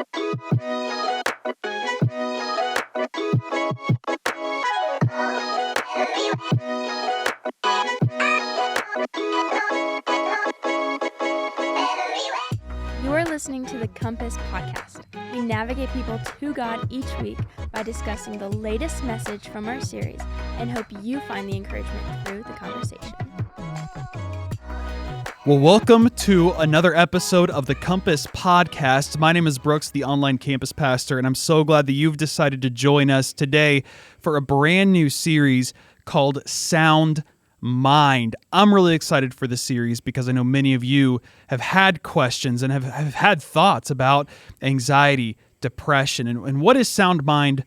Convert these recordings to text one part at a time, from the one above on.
You are listening to the Compass Podcast. We navigate people to God each week by discussing the latest message from our series and hope you find the encouragement through the conversation. Well, welcome to another episode of the Compass Podcast. My name is Brooks, the online campus pastor, and I'm so glad that you've decided to join us today for a brand new series called Sound Mind. I'm really excited for this series because I know many of you have had questions and have had thoughts about anxiety, depression, and what is sound mind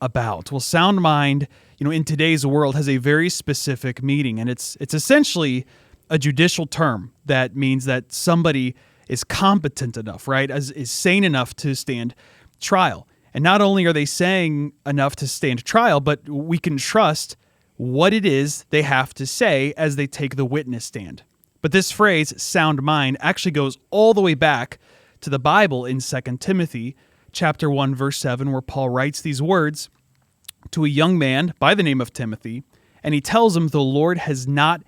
about? Well, sound mind, in today's world has a very specific meaning, and it's essentially a judicial term that means that somebody is competent enough, right? Is sane enough to stand trial. And not only are they sane enough to stand trial, but we can trust what it is they have to say as they take the witness stand. But this phrase, sound mind, actually goes all the way back to the Bible in 2 Timothy chapter 1, verse 7, where Paul writes these words to a young man by the name of Timothy, and he tells him the Lord has not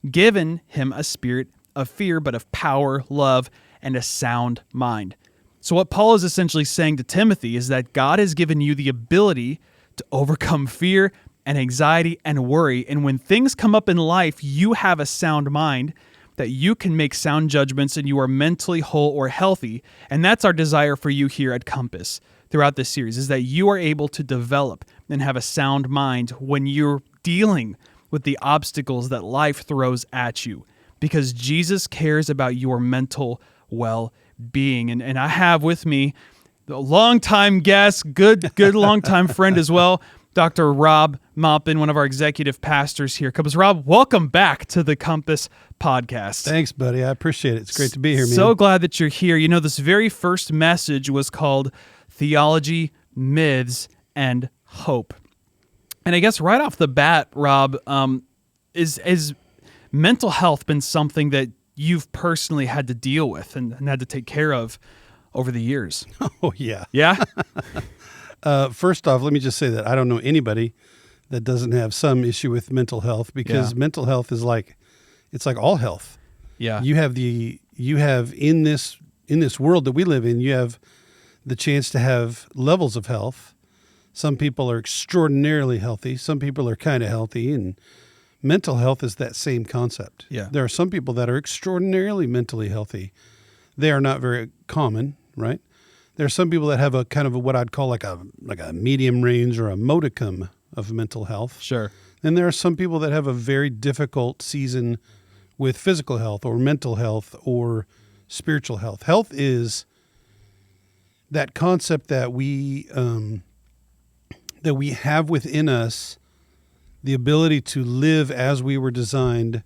given him a spirit of fear, but of power, love, and a sound mind. So what Paul is essentially saying to Timothy is that God has given you the ability to overcome fear and anxiety and worry. And when things come up in life, you have a sound mind that you can make sound judgments and you are mentally whole or healthy. And that's our desire for you here at Compass throughout this series, is that you are able to develop and have a sound mind when you're dealing with the obstacles that life throws at you, because Jesus cares about your mental well-being. And I have with me a longtime guest, good longtime friend as well, Dr. Rob Maupin, one of our executive pastors here. Rob, welcome back to the Compass Podcast. Thanks, buddy. I appreciate it. It's great to be here, man. So glad that you're here. This very first message was called Theology, Myths, and Hope. And I guess right off the bat, Rob, is mental health been something that you've personally had to deal with and had to take care of over the years? Oh, yeah. Yeah? First off, let me just say that I don't know anybody that doesn't have some issue with mental health, because mental health is it's like all health. Yeah. You have in this world that we live in, you have the chance to have levels of health. Some people are extraordinarily healthy. Some people are kind of healthy, and mental health is that same concept. Yeah. There are some people that are extraordinarily mentally healthy. They are not very common, right? There are some people that have a kind of what I'd call like a medium range or a modicum of mental health. Sure. And there are some people that have a very difficult season with physical health or mental health or spiritual health. Health is that concept that we have within us, the ability to live as we were designed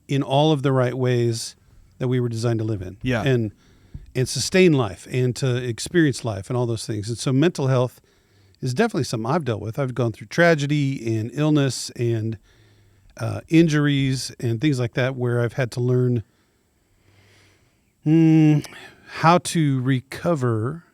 in all of the right ways that we were designed to live in. Yeah. And sustain life and to experience life and all those things. And so mental health is definitely something I've dealt with. I've gone through tragedy and illness and injuries and things like that, where I've had to learn how to recover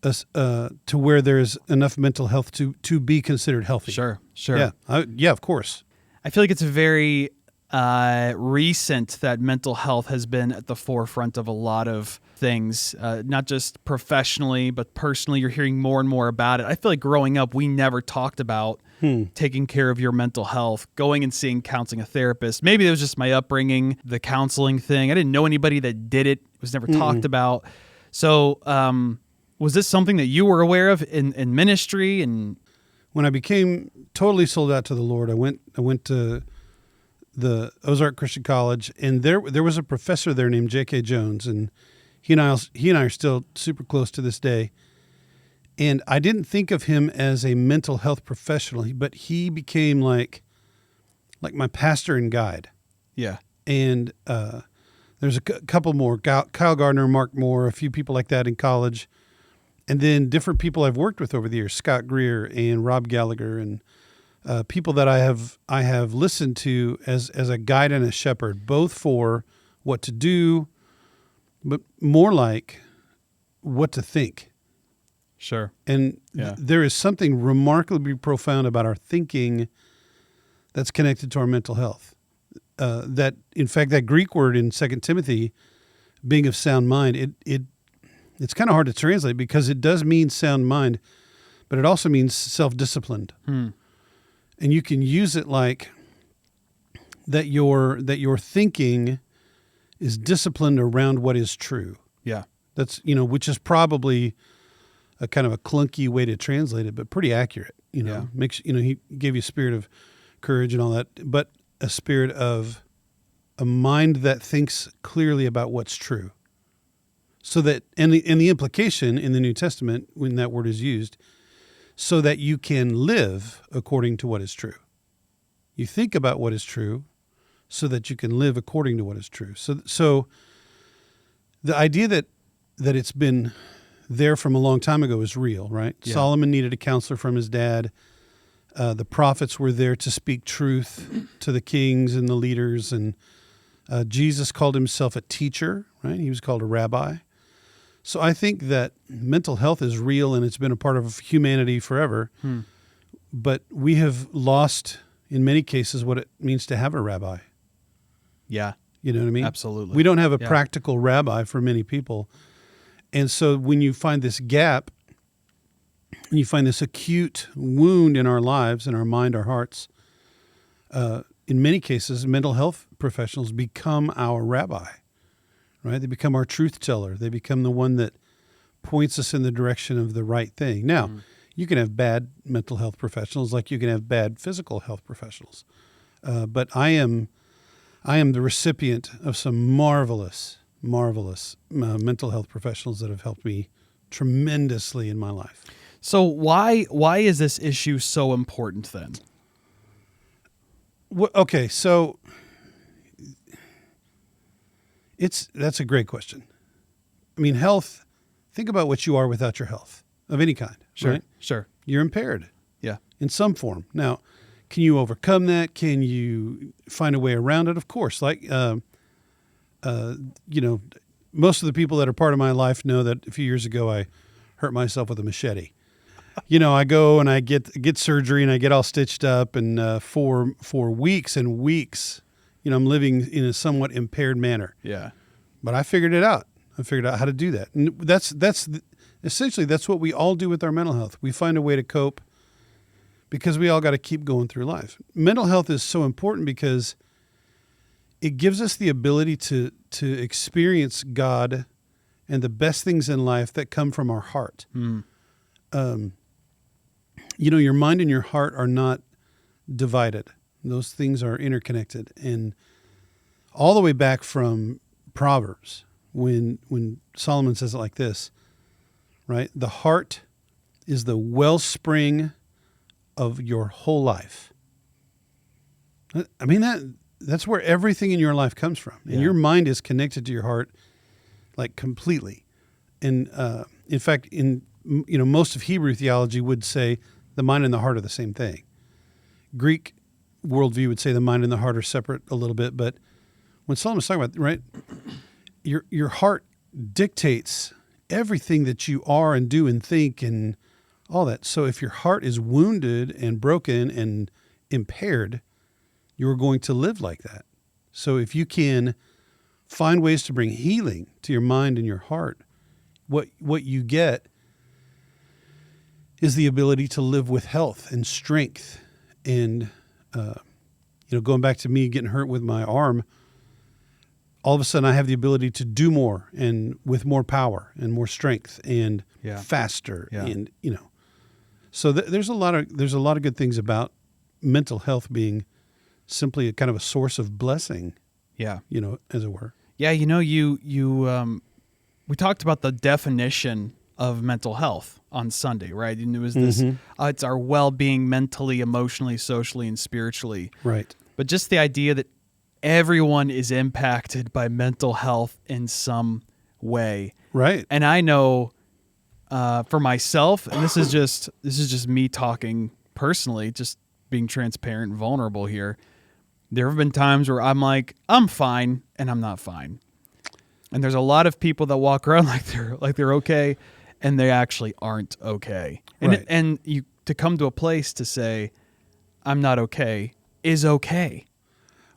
to where there's enough mental health to be considered healthy. Sure. Yeah, of course. I feel like it's very recent that mental health has been at the forefront of a lot of things, not just professionally, but personally. You're hearing more and more about it. I feel like growing up, we never talked about taking care of your mental health, going and seeing counseling, a therapist. Maybe it was just my upbringing, the counseling thing. I didn't know anybody that did it. It was never talked about. So was this something that you were aware of in ministry? And when I became totally sold out to the Lord, I went to the Ozark Christian College, and there was a professor there named J.K. Jones, and he and I are still super close to this day. And I didn't think of him as a mental health professional, but he became like my pastor and guide. Yeah. And there's a couple more, Kyle Gardner, Mark Moore, a few people like that in college. And then different people I've worked with over the years, Scott Greer and Rob Gallagher, and people that I have listened to as a guide and a shepherd, both for what to do, but more like what to think. Sure. And Yeah. there is something remarkably profound about our thinking that's connected to our mental health. That, in fact, that Greek word in 2 Timothy, being of sound mind, it's kind of hard to translate because it does mean sound mind, but it also means self-disciplined. And you can use it like that your thinking is disciplined around what is true. Yeah. That's, which is probably a kind of a clunky way to translate it, but pretty accurate. Yeah. Makes, he gave you a spirit of courage and all that, but a spirit of a mind that thinks clearly about what's true. So that, and the implication in the New Testament, when that word is used, so that you can live according to what is true. You think about what is true so that you can live according to what is true. So the idea that it's been there from a long time ago is real, right? Yeah. Solomon needed a counselor from his dad. The prophets were there to speak truth to the kings and the leaders. And Jesus called himself a teacher, right? He was called a rabbi. So I think that mental health is real and it's been a part of humanity forever. But we have lost, in many cases, what it means to have a rabbi. Yeah. You know what I mean? Absolutely. We don't have a Yeah. practical rabbi for many people. And so when you find this gap, and you find this acute wound in our lives, in our mind, our hearts, in many cases, mental health professionals become our rabbi, right? They become our truth teller. They become the one that points us in the direction of the right thing. Now, you can have bad mental health professionals like you can have bad physical health professionals. But I am the recipient of some marvelous mental health professionals that have helped me tremendously in my life. So why is this issue so important then? Okay, so that's a great question. I mean, health, think about what you are without your health of any kind. Sure. Right? Sure. You're impaired. Yeah. In some form. Now, can you overcome that? Can you find a way around it? Of course. Like, most of the people that are part of my life know that a few years ago I hurt myself with a machete. I go and I get surgery and I get all stitched up, and for weeks and weeks, I'm living in a somewhat impaired manner. Yeah. But I figured it out. I figured out how to do that. And that's essentially what we all do with our mental health. We find a way to cope because we all got to keep going through life. Mental health is so important because it gives us the ability to experience God and the best things in life that come from our heart. Your mind and your heart are not divided. Those things are interconnected. And all the way back from Proverbs, when Solomon says it like this, right? The heart is the wellspring of your whole life. I mean, that's where everything in your life comes from. And your mind is connected to your heart, like, completely. And in fact, most of Hebrew theology would say the mind and the heart are the same thing. Greek worldview would say the mind and the heart are separate a little bit, but when Solomon's talking about, right, your heart dictates everything that you are and do and think and all that. So if your heart is wounded and broken and impaired, you're going to live like that. So if you can find ways to bring healing to your mind and your heart, what you get is the ability to live with health and strength. And, going back to me getting hurt with my arm, all of a sudden I have the ability to do more and with more power and more strength and faster. Yeah. And, so there's a lot of good things about mental health being simply a kind of a source of blessing. Yeah. As it were. Yeah. We talked about the definition of mental health on Sunday, right? And it was this, it's our well-being mentally, emotionally, socially, and spiritually. Right. But just the idea that everyone is impacted by mental health in some way. Right. And I know for myself, and this is just me talking personally, just being transparent and vulnerable here. There have been times where I'm like, I'm fine, and I'm not fine. And there's a lot of people that walk around like they're okay, and they actually aren't okay. And Right. and you to come to a place to say, I'm not okay, is okay.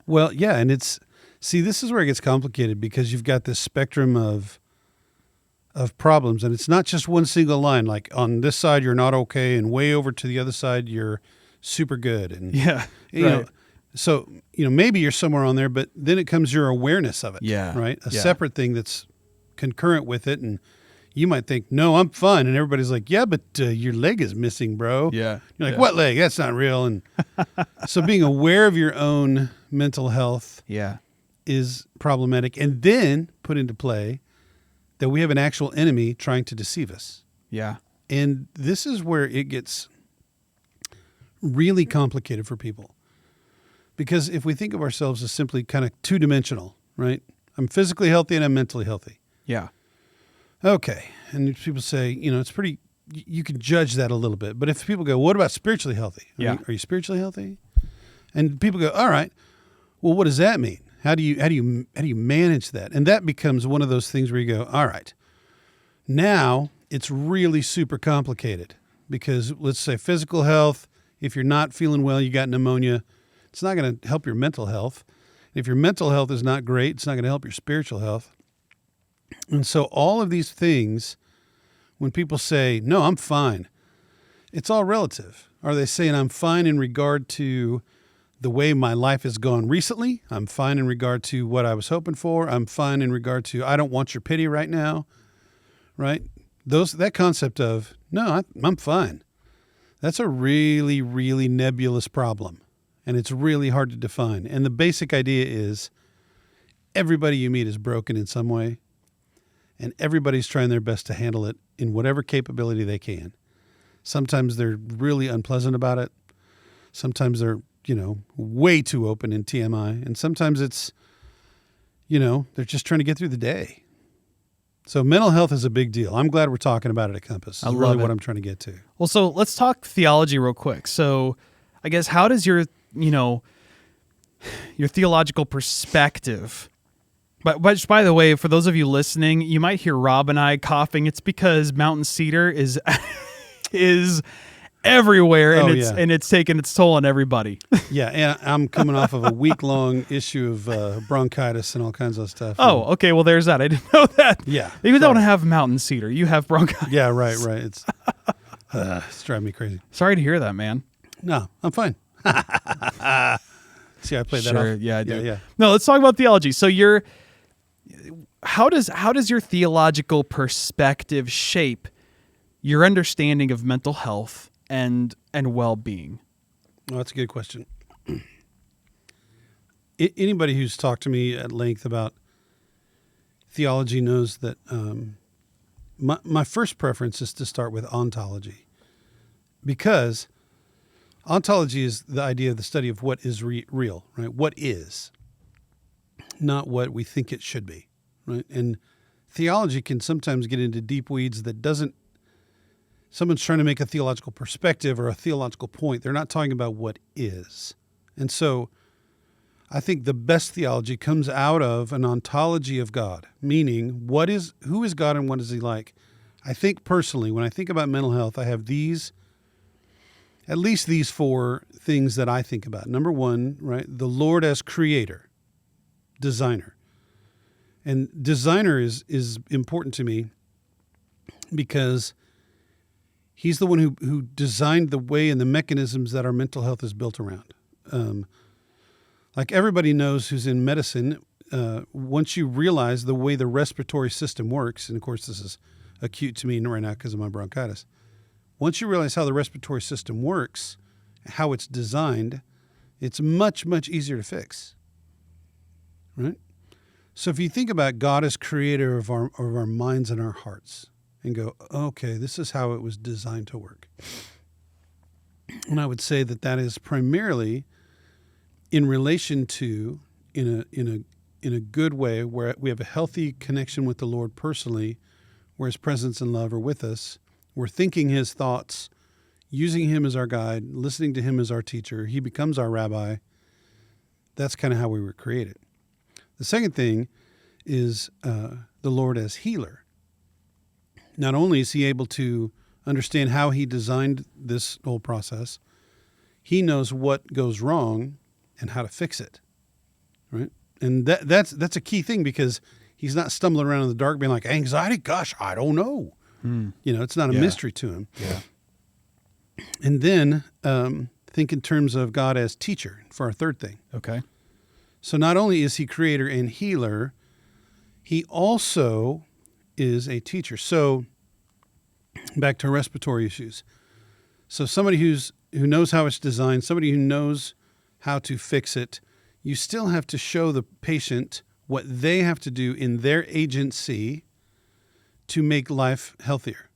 Well, yeah, and this is where it gets complicated because you've got this spectrum of problems, and it's not just one single line. Like on this side, you're not okay, and way over to the other side, you're super good. And Yeah. you know, so maybe you're somewhere on there, but then it comes your awareness of it. Yeah. Right. A Yeah. separate thing that's concurrent with it, and you might think, no, I'm fine, and everybody's like, yeah, but your leg is missing, bro. Yeah. You're like, Yeah. what leg? That's not real. And so being aware of your own mental health Yeah. is problematic, and then put into play that we have an actual enemy trying to deceive us. Yeah. And this is where it gets really complicated for people. Because if we think of ourselves as simply kind of two-dimensional, right? I'm physically healthy and I'm mentally healthy. Yeah. Okay. And people say, it's pretty, you can judge that a little bit. But if people go, what about spiritually healthy? Yeah. Are you spiritually healthy? And people go, all right, well, what does that mean? How do you manage that? And that becomes one of those things where you go, all right, now it's really super complicated because let's say physical health, if you're not feeling well, you got pneumonia, it's not going to help your mental health. If your mental health is not great, it's not going to help your spiritual health. And so all of these things, when people say, no, I'm fine, it's all relative. Are they saying I'm fine in regard to the way my life has gone recently? I'm fine in regard to what I was hoping for. I'm fine in regard to I don't want your pity right now, right? That concept of, no, I'm fine. That's a really, really nebulous problem, and it's really hard to define. And the basic idea is everybody you meet is broken in some way, and everybody's trying their best to handle it in whatever capability they can. Sometimes they're really unpleasant about it. Sometimes they're, way too open in TMI. And sometimes it's, they're just trying to get through the day. So mental health is a big deal. I'm glad we're talking about it at Compass. It's really what I'm trying to get to. Well, so let's talk theology real quick. So I guess how does your theological perspective, but by the way, for those of you listening, you might hear Rob and I coughing. It's because Mountain Cedar is everywhere, and it's taking its toll on everybody. Yeah, and I'm coming off of a week-long issue of bronchitis and all kinds of stuff. Oh, okay. Well, there's that. I didn't know that. Yeah. You don't have Mountain Cedar. You have bronchitis. Yeah, right. It's driving me crazy. Sorry to hear that, man. No, I'm fine. See, I played that off. Yeah, I do. Yeah. No, let's talk about theology. So how does your theological perspective shape your understanding of mental health and well-being? Oh, that's a good question. Anybody who's talked to me at length about theology knows that my first preference is to start with ontology, because ontology is the idea of the study of what is real, right? What is, not what we think it should be, right? And theology can sometimes get into deep weeds that doesn't. Someone's trying to make a theological perspective or a theological point. They're not talking about what is. And so I think the best theology comes out of an ontology of God, meaning who is God and what is he like? I think personally, when I think about mental health, I have at least these four things that I think about. Number one, right, the Lord as creator, designer. And designer is important to me because he's the one who designed the way and the mechanisms that our mental health is built around. Like everybody knows who's in medicine, once you realize the way the respiratory system works, and of course this is acute to me right now because of my bronchitis. Once you realize how the respiratory system works, how it's designed, it's much, much easier to fix, right? So if you think about God as creator of our minds and our hearts, and go, okay, this is how it was designed to work. And I would say that is primarily in relation to, in a good way, where we have a healthy connection with the Lord personally, where his presence and love are with us. We're thinking his thoughts, using him as our guide, listening to him as our teacher. He becomes our rabbi. That's kind of how we were created. The second thing is the Lord as healer. Not only is he able to understand how he designed this whole process, he knows what goes wrong and how to fix it, right? And that's a key thing, because he's not stumbling around in the dark being like, anxiety? Gosh, I don't know. It's not a mystery to him. Yeah. And then think in terms of God as teacher for our third thing. Okay. So not only is he creator and healer, he also is a teacher. So back to respiratory issues. So somebody who knows how it's designed, somebody who knows how to fix it, you still have to show the patient what they have to do in their agency to make life healthier.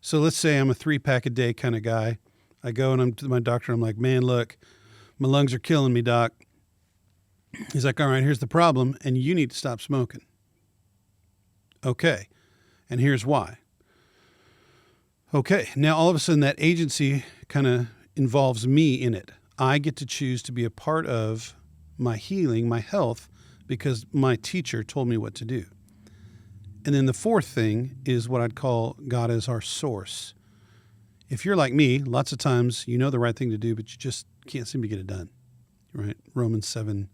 So let's say I'm a 3-pack a day kind of guy. I go and I'm to my doctor. I'm like, man, look, my lungs are killing me, doc. He's like, all right, here's the problem, and you need to stop smoking. Okay, and here's why. Okay, now all of a sudden that agency kind of involves me in it. I get to choose to be a part of my healing, my health, because my teacher told me what to do. And then the fourth thing is what I'd call God as our source. If you're like me, lots of times you know the right thing to do, but you just can't seem to get it done, right? Romans 7.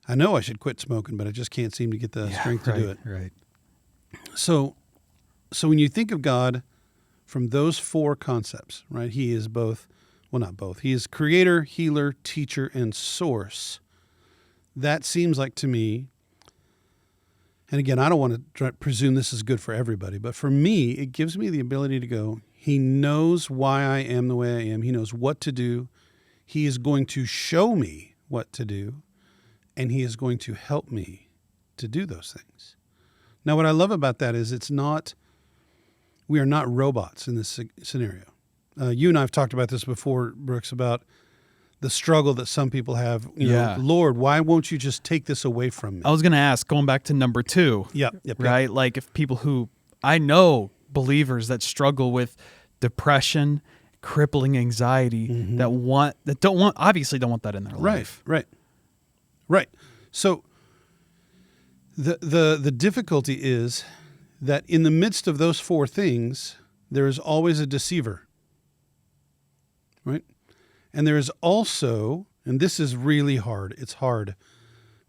I know I should quit smoking, but I just can't seem to get the strength to do it. Right. So when you think of God from those four concepts, right? He is both, well, not both. He is creator, healer, teacher, and source. That seems like to me, and again, I don't want to presume this is good for everybody, but for me, it gives me the ability to go, he knows why I am the way I am. He knows what to do. He is going to show me what to do, and he is going to help me to do those things. Now, what I love about that is we are not robots in this scenario. You and I have talked about this before, Brooks, about the struggle that some people have. You know, Lord, why won't you just take this away from me? I was going to ask, going back to number 2. Yep. Right? Like if people who, I know believers that struggle with depression, crippling anxiety, obviously don't want that in their life. Right. So the difficulty is that in the midst of those four things, there is always a deceiver, right? And there is also, and this is really hard, it's hard,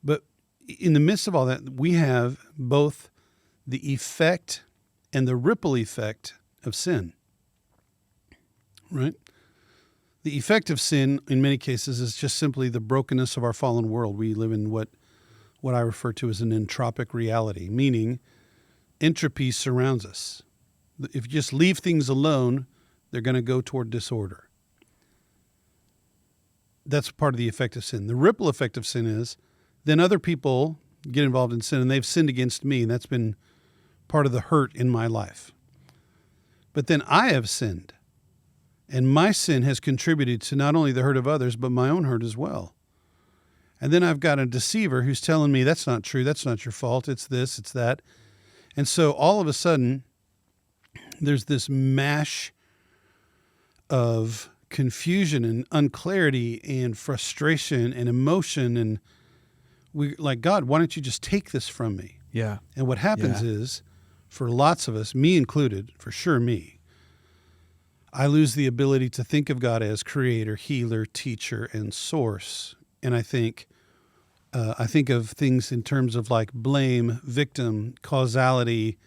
but in the midst of all that, we have both the effect and the ripple effect of sin, right? The effect of sin, in many cases, is just simply the brokenness of our fallen world. We live in what I refer to as an entropic reality, meaning entropy surrounds us. If you just leave things alone, they're going to go toward disorder. That's part of the effect of sin. The ripple effect of sin is then other people get involved in sin and they've sinned against me, and that's been part of the hurt in my life. But then I have sinned, and my sin has contributed to not only the hurt of others, but my own hurt as well. And then I've got a deceiver who's telling me that's not true, that's not your fault, it's this, it's that. And so all of a sudden, there's this mash of confusion and unclarity and frustration and emotion, and we like, God, why don't you just take this from me? Yeah. And what happens is, for lots of us, me included, for sure me, I lose the ability to think of God as creator, healer, teacher, and source. And I think of things in terms of like blame, victim, causality,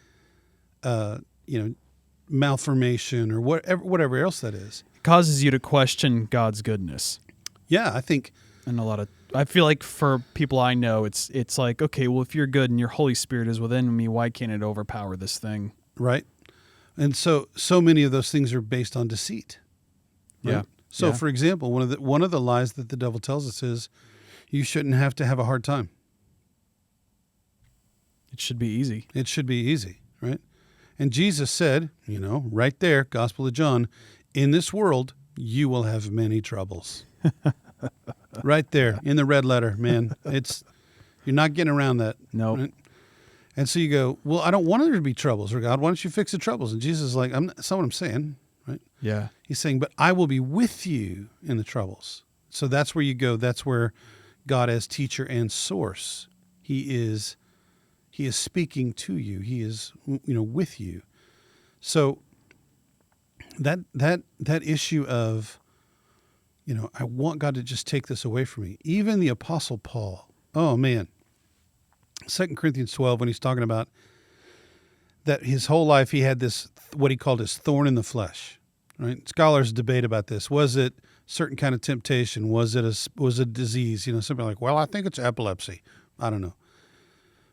malformation, or whatever else that is. Causes you to question God's goodness. Yeah, I think. And I feel like for people I know, it's like, okay, well, if you're good and your Holy Spirit is within me, why can't it overpower this thing? Right. And so many of those things are based on deceit. Right? Yeah. So, for example, one of the lies that the devil tells us is you shouldn't have to have a hard time. It should be easy. It should be easy, right? And Jesus said, right there, Gospel of John, in this world, you will have many troubles. Right there in the red letter, man. You're not getting around that. No. Nope. Right? And so you go, well, I don't want there to be troubles. Or God, why don't you fix the troubles? And Jesus is like, that's not what I'm saying, right? Yeah. He's saying, but I will be with you in the troubles. So that's where you go. That's where God as teacher and source He is speaking to you. He is, with you. So that issue of, I want God to just take this away from me. Even the Apostle Paul, oh man, 2 Corinthians 12, when he's talking about that his whole life he had this, what he called his thorn in the flesh, right? Scholars debate about this. Was it certain kind of temptation? Was it a disease? Something like, well, I think it's epilepsy. I don't know.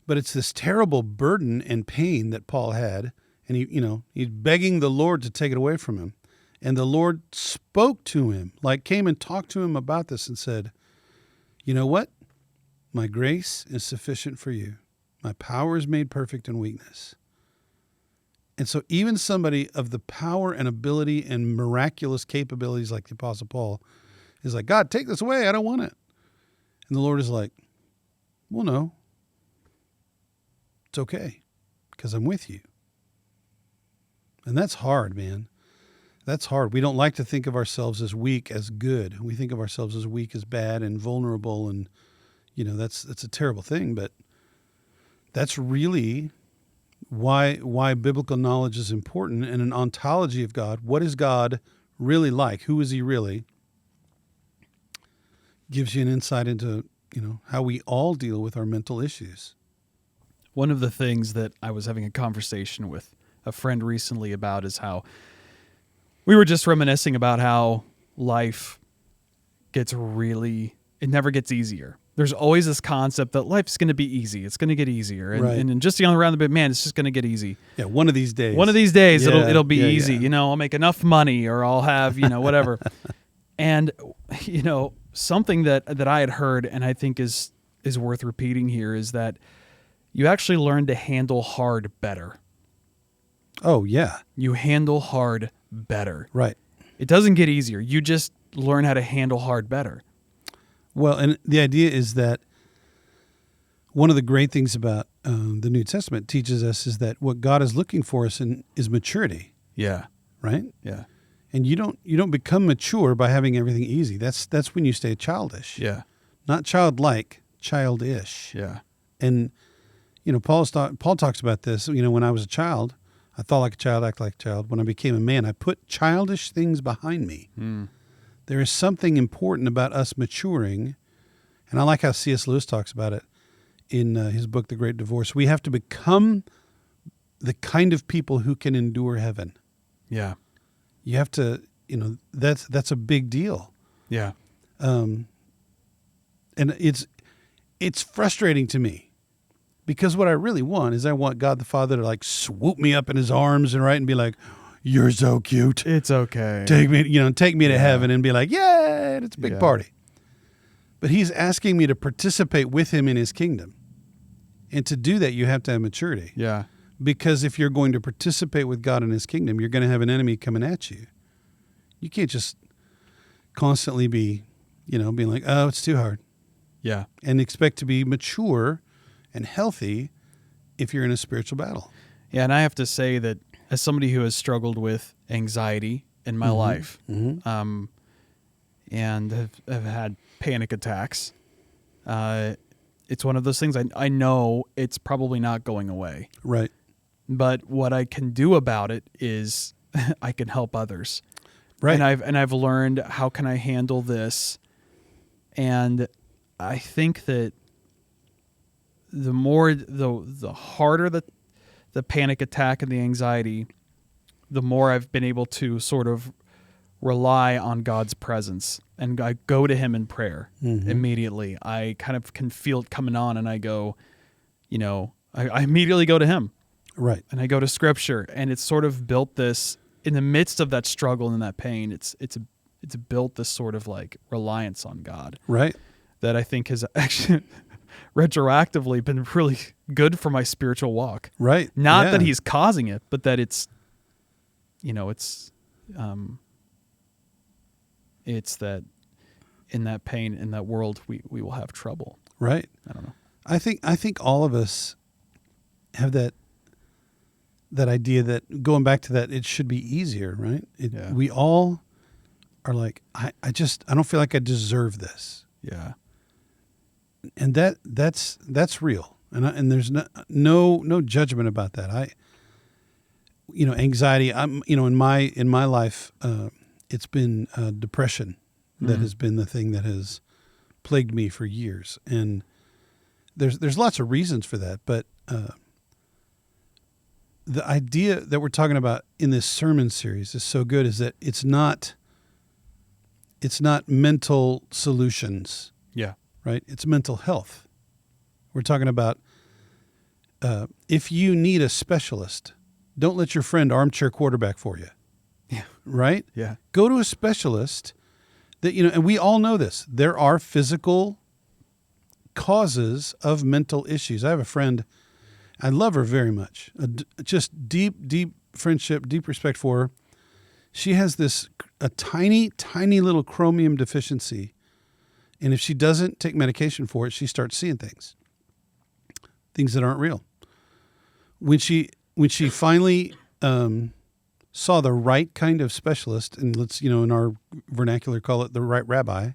But it's this terrible burden and pain that Paul had. And he's begging the Lord to take it away from him. And the Lord spoke to him, came and talked to him about this and said, you know what? My grace is sufficient for you. My power is made perfect in weakness. And so even somebody of the power and ability and miraculous capabilities like the Apostle Paul is like, God, take this away. I don't want it. And the Lord is like, well, no. It's okay, because I'm with you. And that's hard, man. That's hard. We don't like to think of ourselves as weak, as good. We think of ourselves as weak, as bad, and vulnerable, and that's a terrible thing. But that's really why biblical knowledge is important, and an ontology of God. What is God really like? Who is he really? Gives you an insight into how we all deal with our mental issues. One of the things that I was having a conversation with a friend recently about is how we were just reminiscing about how life it never gets easier. There's always this concept that life's going to be easy. It's going to get easier. And, right. and just around the bit, man, it's just going to get easy. Yeah, one of these days. Yeah, it'll be easy. Yeah. I'll make enough money, or I'll have, whatever. And, something that I had heard and I think is worth repeating here is that you actually learn to handle hard better. Oh, yeah. You handle hard better. Right. It doesn't get easier. You just learn how to handle hard better. Well, and the idea is that one of the great things about the New Testament teaches us is that what God is looking for us in is maturity. Yeah. Right? Yeah. And you don't become mature by having everything easy. That's when you stay childish. Yeah. Not childlike, childish. Yeah. And Paul talks about this. When I was a child, I thought like a child, act like a child. When I became a man, I put childish things behind me. Mm. There is something important about us maturing, and I like how C.S. Lewis talks about it in his book, The Great Divorce. We have to become the kind of people who can endure heaven. Yeah. You have to, that's a big deal. Yeah. And it's frustrating to me. Because what I really want is I want God the Father to swoop me up in his arms and be like, you're so cute. It's okay. Take me to heaven and be like, yay, it's a big party. But he's asking me to participate with him in his kingdom. And to do that, you have to have maturity. Yeah. Because if you're going to participate with God in his kingdom, you're going to have an enemy coming at you. You can't just constantly be, being like, oh, it's too hard. Yeah. And expect to be mature and healthy if you're in a spiritual battle. Yeah, and I have to say that as somebody who has struggled with anxiety in my life, and have had panic attacks, it's one of those things I know it's probably not going away. Right. But what I can do about it is I can help others. Right. And I've learned how can I handle this, and I think that the harder the panic attack and the anxiety, the more I've been able to sort of rely on God's presence, and I go to him in prayer immediately. I kind of can feel it coming on, and I go, I immediately go to him. Right. And I go to scripture, and it's sort of built this in the midst of that struggle and that pain. It's built this sort of reliance on God. Right. That I think has actually retroactively been really good for my spiritual walk. Right. Not that he's causing it, but that it's that in that pain, in that world, we will have trouble. Right. I don't know. I think all of us have that idea that, going back to that, it should be easier, right? We all are like, I don't feel like I deserve this. Yeah. that's real, and there's no judgment about that. Anxiety. In my life, it's been depression that has been the thing that has plagued me for years, and there's lots of reasons for that, but the idea that we're talking about in this sermon series is so good, is that it's not mental solutions. Yeah. Right? It's mental health. We're talking about if you need a specialist, don't let your friend armchair quarterback for you. Yeah. Right? Yeah. Go to a specialist that, and we all know this. There are physical causes of mental issues. I have a friend, I love her very much. Just deep friendship, deep respect for her. She has a tiny little chromium deficiency. And if she doesn't take medication for it, she starts seeing things that aren't real. When she finally saw the right kind of specialist, and let's, in our vernacular call it the right rabbi,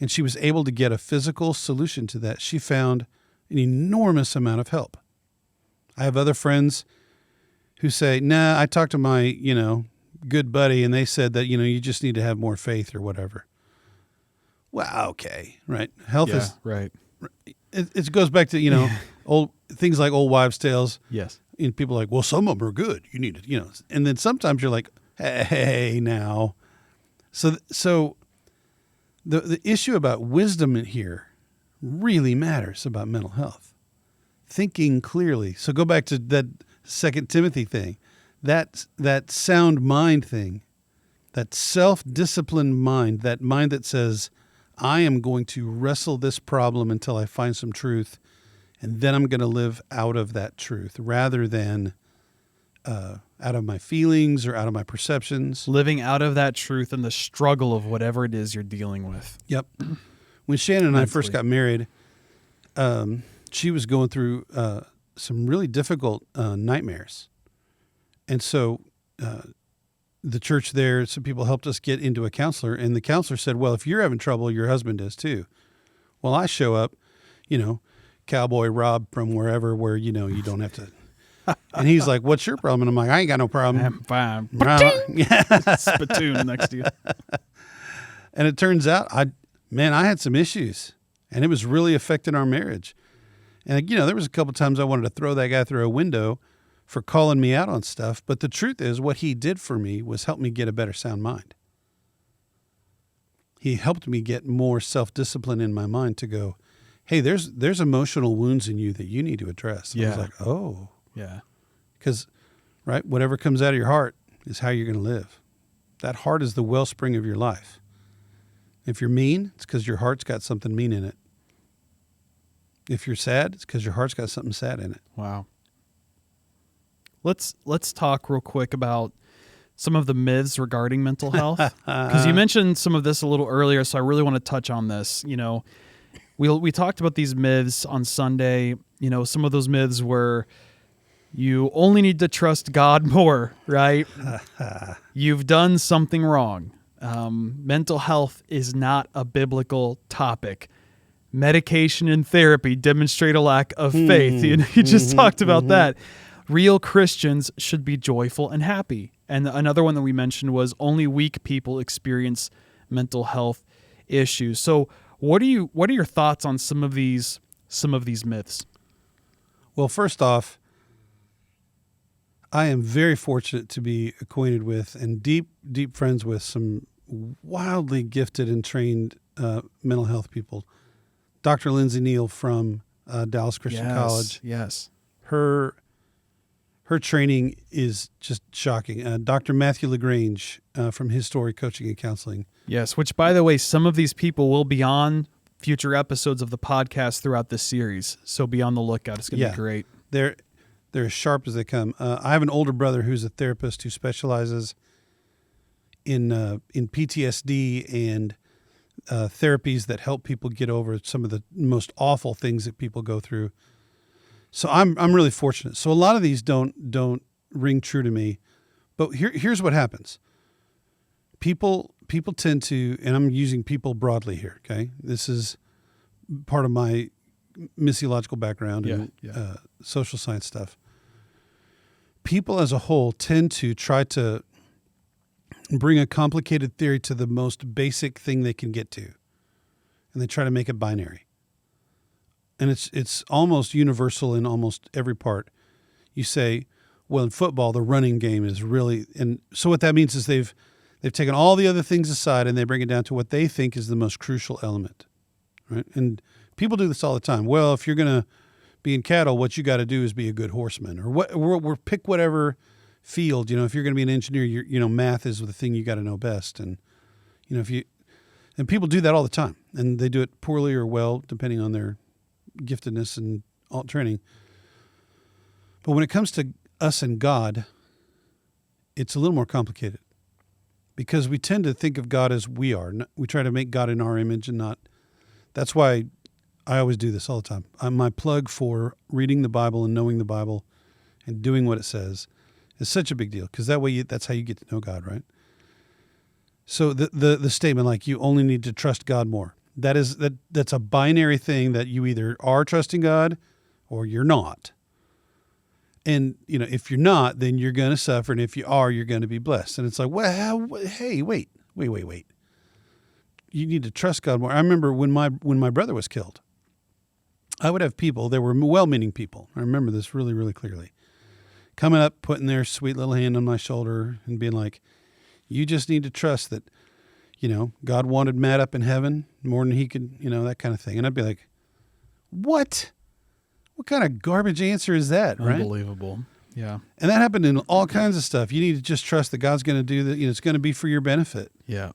and she was able to get a physical solution to that, she found an enormous amount of help. I have other friends who say, nah, I talked to my, good buddy, and they said that, you just need to have more faith or whatever. Well, okay, right. Health is right. It goes back to, old things like old wives' tales. Yes. And people are like, well, some of them are good. You need to, and then sometimes you're like, hey, now. So the issue about wisdom in here really matters about mental health. Thinking clearly. So go back to that 2 Timothy thing, that sound mind thing, that self-disciplined mind, that mind that says, I am going to wrestle this problem until I find some truth, and then I'm going to live out of that truth rather than out of my feelings or out of my perceptions. Living out of that truth and the struggle of whatever it is you're dealing with. Yep. When Shannon and I first got married, she was going through some really difficult nightmares. And so the church there, some people helped us get into a counselor, and the counselor said, well, if you're having trouble, your husband is too. Well, I show up, Cowboy Rob from wherever where, you don't have to. And he's like, what's your problem? And I'm like, I ain't got no problem. I'm fine. Yeah. Spittoon next to you. And it turns out I had some issues, and it was really affecting our marriage. And, there was a couple times I wanted to throw that guy through a window for calling me out on stuff. But the truth is, what he did for me was help me get a better sound mind. He helped me get more self-discipline in my mind to go, hey, there's emotional wounds in you that you need to address. And I was like, oh. Yeah. Because, right, whatever comes out of your heart is how you're going to live. That heart is the wellspring of your life. If you're mean, it's because your heart's got something mean in it. If you're sad, it's because your heart's got something sad in it. Wow. Let's talk real quick about some of the myths regarding mental health, because you mentioned some of this a little earlier, so I really want to touch on this. We talked about these myths on Sunday. Some of those myths were you only need to trust God more, right? You've done something wrong. Mental health is not a biblical topic. Medication and therapy demonstrate a lack of faith. You just talked about that. Real Christians should be joyful and happy. And another one that we mentioned was only weak people experience mental health issues. So what are your thoughts on some of these myths? Well, first off, I am very fortunate to be acquainted with and deep friends with some wildly gifted and trained mental health people. Dr. Lindsay Neal from Dallas Christian College. Yes. Her training is just shocking. Dr. Matthew LaGrange from His Story Coaching and Counseling. Yes, which, by the way, some of these people will be on future episodes of the podcast throughout this series. So be on the lookout. It's going to be great. They're as sharp as they come. I have an older brother who's a therapist who specializes in PTSD and therapies that help people get over some of the most awful things that people go through. So I'm really fortunate. So a lot of these don't ring true to me, but here's what happens. People tend to, and I'm using people broadly here. Okay, this is part of my missiological background and Yeah. social science stuff. People as a whole tend to try to bring a complicated theory to the most basic thing they can get to, and they try to make it binary. And it's almost universal in almost every part. You say, well, in football, the running game is really, and so what that means is they've taken all the other things aside and they bring it down to what they think is the most crucial element, right? And people do this all the time. Well, if you're going to be in cattle, what you got to do is be a good horseman, or pick whatever field. If you're going to be an engineer, math is the thing you got to know best. And and people do that all the time, and they do it poorly or well depending on their giftedness and alt training. But when it comes to us and God, it's a little more complicated, because we tend to think of God as we are. We try to make God in our image and not. That's why I always do this all the time. My plug for reading the Bible and knowing the Bible and doing what it says is such a big deal, because that way that's how you get to know God, right? So the statement, like, you only need to trust God more, that's a binary thing, that you either are trusting God or you're not. And, if you're not, then you're going to suffer. And if you are, you're going to be blessed. And it's like, well, hey, wait. You need to trust God more. I remember when my brother was killed, I would have people, they were well-meaning people. I remember this really, really clearly, coming up, putting their sweet little hand on my shoulder and being like, you just need to trust that, God wanted Matt up in heaven more than he could, that kind of thing. And I'd be like, what? What kind of garbage answer is that, right? Unbelievable. Yeah. And that happened in all kinds of stuff. You need to just trust that God's going to do that. It's going to be for your benefit. Yeah.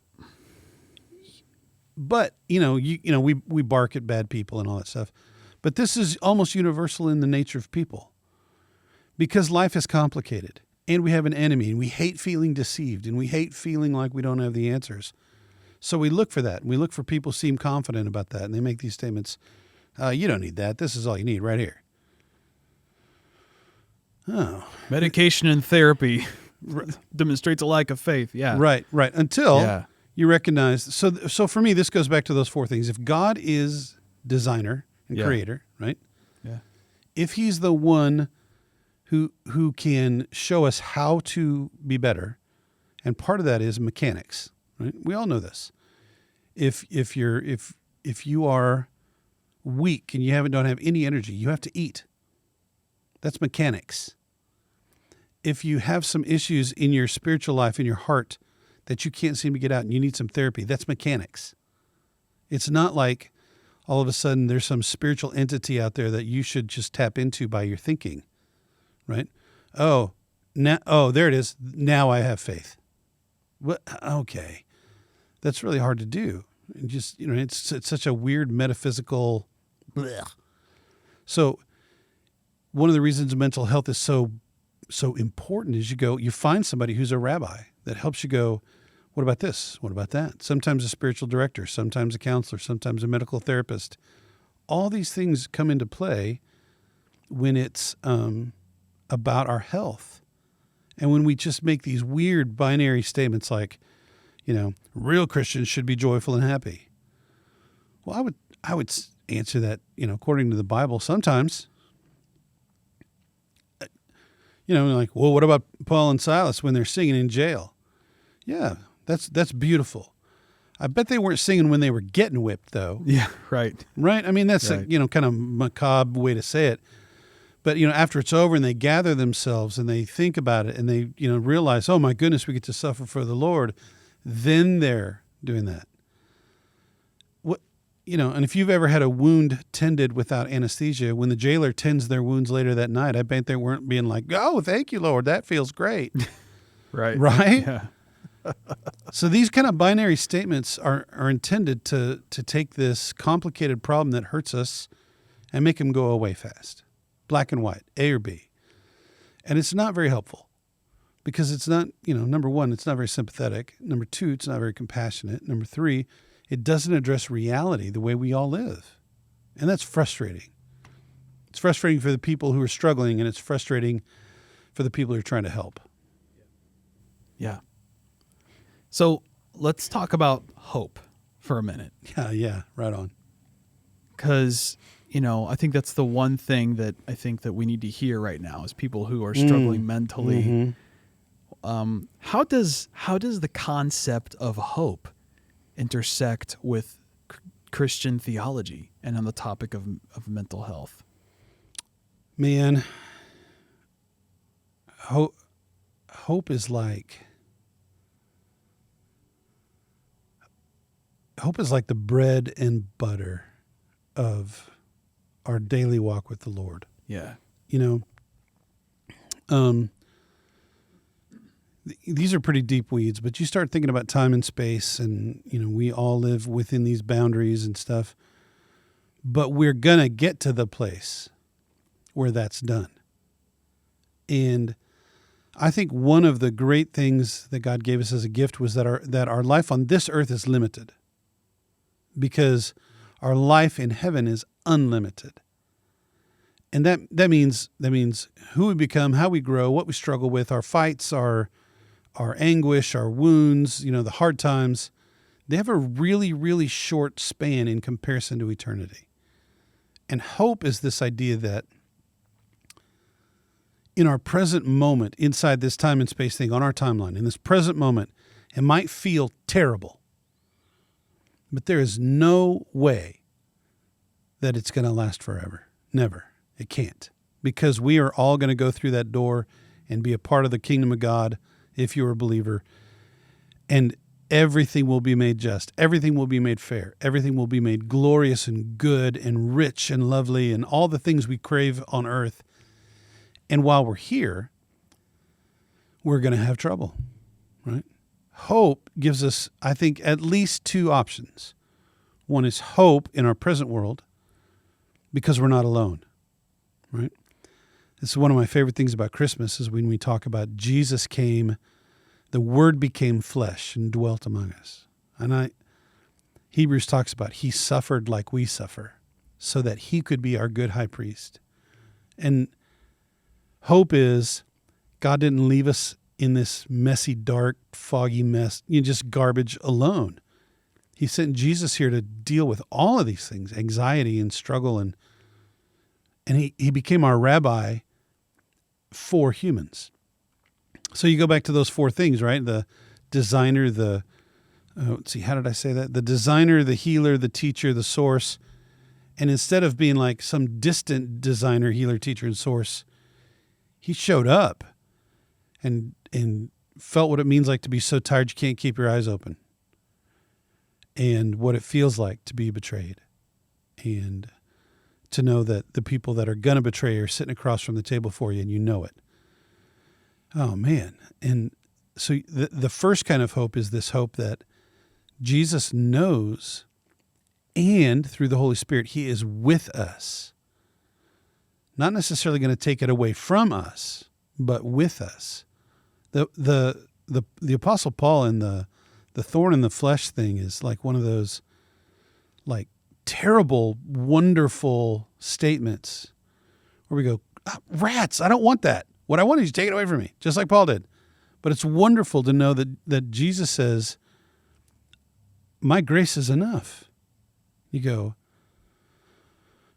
But, we bark at bad people and all that stuff. But this is almost universal in the nature of people, because life is complicated, and we have an enemy, and we hate feeling deceived, and we hate feeling like we don't have the answers. So we look for that. And we look for people who seem confident about that, and they make these statements. You don't need that. This is all you need right here. Oh. Medication and therapy demonstrates a lack of faith. Yeah. Right. Until you recognize. So for me, this goes back to those four things. If God is designer and creator, right? Yeah. If he's the one who can show us how to be better, and part of that is mechanics, right? We all know this. If you are weak and you don't have any energy, you have to eat. That's mechanics. If you have some issues in your spiritual life, in your heart, that you can't seem to get out and you need some therapy, that's mechanics. It's not like all of a sudden there's some spiritual entity out there that you should just tap into by your thinking, right? Oh, there it is. Now I have faith. What? Okay. That's really hard to do. And just, it's such a weird metaphysical. Blech. So one of the reasons mental health is so important is you find somebody who's a rabbi that helps you go, what about this? What about that? Sometimes a spiritual director, sometimes a counselor, sometimes a medical therapist. All these things come into play when it's about our health. And when we just make these weird binary statements like, real Christians should be joyful and happy. Well, I would answer that, according to the Bible, sometimes. Like, well, what about Paul and Silas when they're singing in jail? Yeah, that's beautiful. I bet they weren't singing when they were getting whipped, though. Yeah, right. Right? I mean, that's right. a, kind of macabre way to say it. But, after it's over and they gather themselves and they think about it and they, realize, oh, my goodness, we get to suffer for the Lord, then they're doing that. And if you've ever had a wound tended without anesthesia, when the jailer tends their wounds later that night, I bet they weren't being like, oh, thank you, Lord, that feels great. Right. Right? Yeah. So these kind of binary statements are intended to take this complicated problem that hurts us and make them go away fast. Black and white, A or B. And it's not very helpful because it's not, number one, it's not very sympathetic. Number two, it's not very compassionate. Number three, it doesn't address reality the way we all live. And that's frustrating. It's frustrating for the people who are struggling, and it's frustrating for the people who are trying to help. Yeah. So let's talk about hope for a minute. Yeah, right on. because, I think that's the one thing that I think that we need to hear right now is people who are struggling mentally. Mm-hmm. How does the concept of hope intersect with Christian theology and on the topic of mental health? Man, hope is like the bread and butter of our daily walk with the Lord. Yeah. These are pretty deep weeds, but you start thinking about time and space, and we all live within these boundaries and stuff. But we're gonna get to the place where that's done. And I think one of the great things that God gave us as a gift was that our life on this earth is limited, because our life in heaven is unlimited. And that means who we become, how we grow, what we struggle with, our fights, our anguish, our wounds, the hard times, they have a really, really short span in comparison to eternity. And hope is this idea that in our present moment, inside this time and space thing on our timeline, in this present moment, it might feel terrible, but there is no way that it's going to last forever. Never. It can't. Because we are all going to go through that door and be a part of the kingdom of God if you're a believer. And everything will be made just. Everything will be made fair. Everything will be made glorious and good and rich and lovely and all the things we crave on earth. And while we're here, we're going to have trouble, right? Hope gives us, I think, at least two options. One is hope in our present world because we're not alone, right? This is one of my favorite things about Christmas is when we talk about Jesus came, the Word became flesh and dwelt among us. And Hebrews talks about he suffered like we suffer so that he could be our good high priest. And hope is God didn't leave us in this messy, dark, foggy mess, just garbage alone. He sent Jesus here to deal with all of these things, anxiety and struggle, and he became our rabbi for humans. So you go back to those four things, right? The designer, how did I say that? The designer, the healer, the teacher, the source. And instead of being like some distant designer, healer, teacher, and source, he showed up and felt what it means like to be so tired you can't keep your eyes open, and what it feels like to be betrayed, and to know that the people that are going to betray you are sitting across from the table for you and you know it. Oh, man. And so the first kind of hope is this hope that Jesus knows, and through the Holy Spirit, he is with us. Not necessarily going to take it away from us, but with us. The Apostle Paul in the thorn in the flesh thing is like one of those like terrible, wonderful statements where we go, rats, I don't want that. What I want is to take it away from me, just like Paul did. But it's wonderful to know that Jesus says, my grace is enough. You go,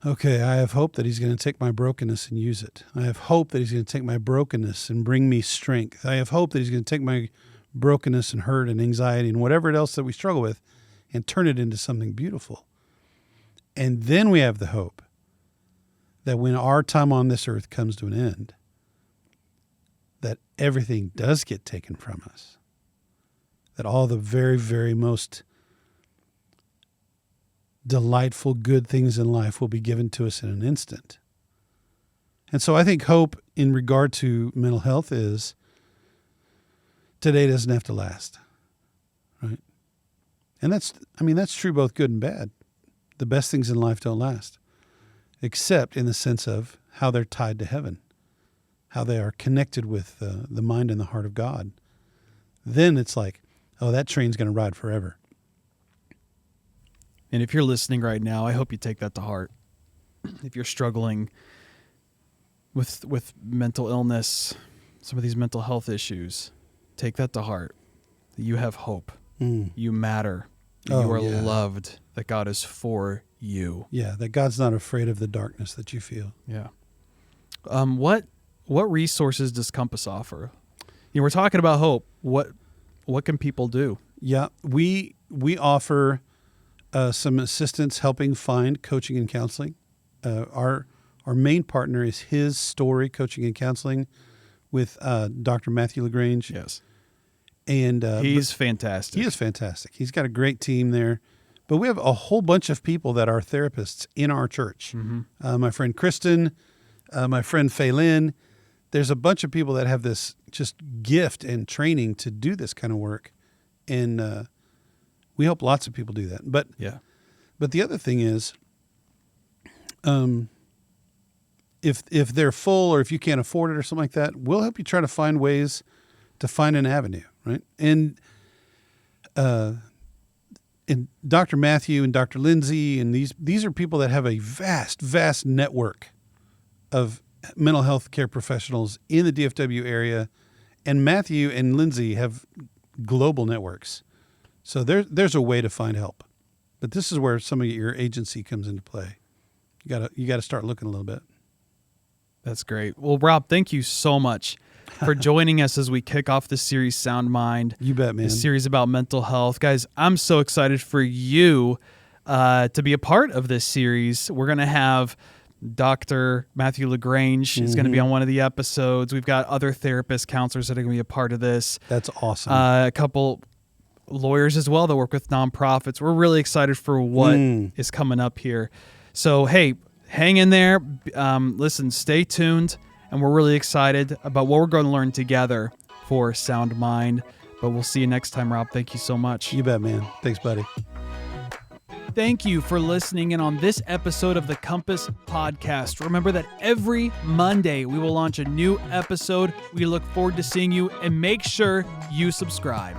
okay, I have hope that he's going to take my brokenness and use it. I have hope that he's going to take my brokenness and bring me strength. I have hope that he's going to take my brokenness and hurt and anxiety and whatever else that we struggle with and turn it into something beautiful. And then we have the hope that when our time on this earth comes to an end, that everything does get taken from us. That all the very, very most delightful, good things in life will be given to us in an instant. And so I think hope in regard to mental health is today doesn't have to last, right? And that's true both good and bad. The best things in life don't last, except in the sense of how they're tied to heaven, how they are connected with the mind and the heart of God. Then it's like, oh, that train's going to ride forever. And if you're listening right now, I hope you take that to heart. If you're struggling with mental illness, some of these mental health issues, take that to heart. You have hope. You matter. that you Oh, are yeah. loved, that God is for you. Yeah, that God's not afraid of the darkness that you feel. Yeah. What resources does Compass offer? We're talking about hope. What can people do? Yeah, we offer some assistance helping find coaching and counseling. Our main partner is His Story Coaching and Counseling with Dr. Matthew LaGrange. Yes. And He's fantastic. He is fantastic. He's got a great team there. But we have a whole bunch of people that are therapists in our church. Mm-hmm. My friend Kristen, my friend Faylin. There's a bunch of people that have this just gift and training to do this kind of work. And we help lots of people do that. But the other thing is, if they're full or if you can't afford it or something like that, we'll help you try to find ways to find an avenue, right? And Dr. Matthew and Dr. Lindsay and these are people that have a vast network of mental health care professionals in the DFW area, and Matthew and Lindsay have global networks. So there's a way to find help. But this is where some of your agency comes into play. You got to start looking a little bit. That's great. Well, Rob, thank you so much for joining us as we kick off the series Sound Mind. You bet, man. The series about mental health. Guys, I'm so excited for you to be a part of this series. We're going to have Dr. Matthew LaGrange is going to be on one of the episodes. We've got other therapists, counselors that are going to be a part of this. That's awesome. A couple lawyers as well that work with nonprofits. We're really excited for what is coming up here. So, hey, hang in there. Listen, stay tuned. And we're really excited about what we're going to learn together for Sound Mind. But we'll see you next time, Rob. Thank you so much. You bet, man. Thanks, buddy. Thank you for listening in on this episode of the Compass Podcast. Remember that every Monday we will launch a new episode. We look forward to seeing you, and make sure you subscribe.